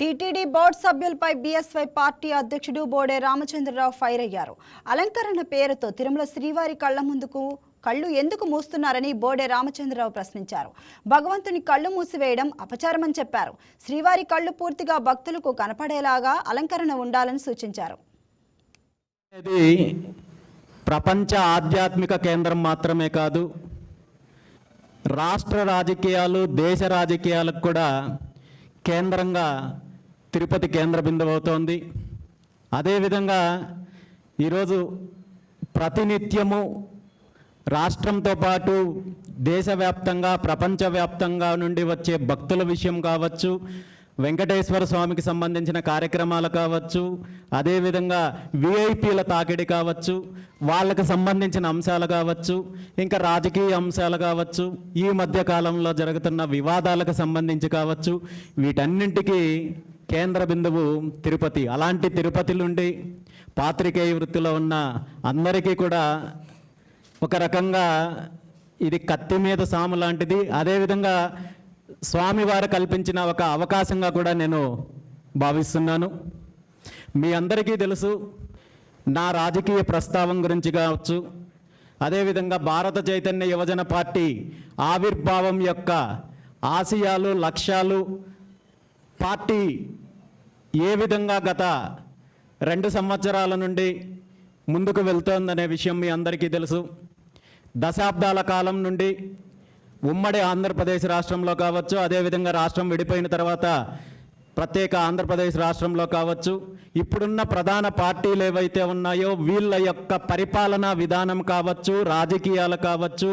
TTD board సభ్యులపై బీఎస్వై party అధ్యక్షుడు Bode Ramachandra Rao fire అయ్యారు. అలంకరణ పేరుతో తిరుమల శ్రీవారి కళ్ళు ఎందుకు మూస్తున్నారని బోడే రామచంద్రరావు ప్రశ్నించారు. భగవంతుని కళ్ళు మూసివేయడం అపచారమని చెప్పారు. శ్రీవారి కళ్ళు పూర్తిగా భక్తులకు కనపడేలాగా అలంకరణ ఉండాలని సూచించారు. ప్రపంచ ఆధ్యాత్మిక కేంద్రం మాత్రమే కాదు, రాష్ట్ర రాజకీయాలు, దేశ రాజకీయాలకు కూడా కేంద్రంగా తిరుపతి కేంద్ర బిందువు అవుతోంది. అదేవిధంగా ఈరోజు ప్రతినిత్యము రాష్ట్రంతో పాటు దేశవ్యాప్తంగా, ప్రపంచవ్యాప్తంగా నుండి వచ్చే భక్తుల విషయం కావచ్చు, వెంకటేశ్వర స్వామికి సంబంధించిన కార్యక్రమాలు కావచ్చు, అదేవిధంగా విఐపీల తాకిడి కావచ్చు, వాళ్ళకు సంబంధించిన అంశాలు కావచ్చు, ఇంకా రాజకీయ అంశాలు కావచ్చు, ఈ మధ్య కాలంలో జరుగుతున్న వివాదాలకు సంబంధించి కావచ్చు, వీటన్నింటికీ కేంద్ర బిందువు తిరుపతి. అలాంటి తిరుపతి నుండి పాత్రికేయ వృత్తిలో ఉన్న అందరికీ కూడా ఒక రకంగా ఇది కత్తి మీద సాము లాంటిది. అదేవిధంగా స్వామివారు కల్పించిన ఒక అవకాశంగా కూడా నేను భావిస్తున్నాను. మీ అందరికీ తెలుసు, నా రాజకీయ ప్రస్తావం గురించి కావచ్చు, అదేవిధంగా భారత చైతన్య యువజన పార్టీ ఆవిర్భావం యొక్క ఆశయాలు, లక్ష్యాలు, పార్టీ ఏ విధంగా గత 2 సంవత్సరాల నుండి ముందుకు వెళ్తోందనే విషయం మీ అందరికీ తెలుసు. దశాబ్దాల కాలం నుండి ఉమ్మడి ఆంధ్రప్రదేశ్ రాష్ట్రంలో కావచ్చు, అదేవిధంగా రాష్ట్రం విడిపోయిన తర్వాత ప్రత్యేక ఆంధ్రప్రదేశ్ రాష్ట్రంలో కావచ్చు, ఇప్పుడున్న ప్రధాన పార్టీలు ఏవైతే ఉన్నాయో వీళ్ళ యొక్క పరిపాలనా విధానం కావచ్చు, రాజకీయాలు కావచ్చు,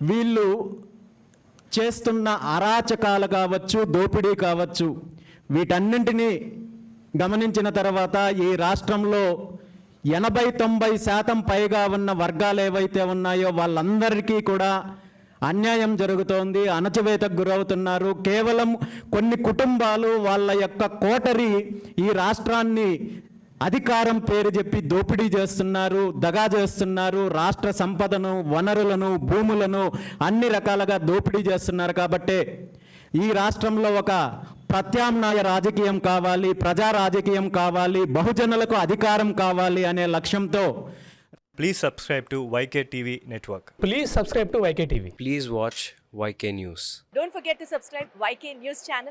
వీళ్ళు చేస్తున్న అరాచకాలు కావచ్చు, దోపిడీ కావచ్చు, వీటన్నింటినీ గమనించిన తర్వాత ఈ రాష్ట్రంలో 80-90% పైగా ఉన్న వర్గాలు ఏవైతే ఉన్నాయో వాళ్ళందరికీ కూడా అన్యాయం జరుగుతోంది, అణచివేతకు గురవుతున్నారు. కేవలం కొన్ని కుటుంబాలు వాళ్ళ యొక్క కోటరి ఈ రాష్ట్రాన్ని అధికారం పేరు చెప్పి దోపిడీ చేస్తున్నారు, దగా చేస్తున్నారు. రాష్ట్ర సంపదను, వనరులను, భూములను అన్ని రకాలుగా దోపిడీ చేస్తున్నారు. కాబట్టే ఈ రాష్ట్రంలో ఒక ప్రత్యామ్నాయ రాజకీయం కావాలి, ప్రజా రాజకీయం కావాలి, బహుజనులకు అధికారం కావాలి అనే లక్ష్యంతో Please subscribe to YK TV Network. Please subscribe to YK TV. Please watch YK News. Don't forget to subscribe YK News channel.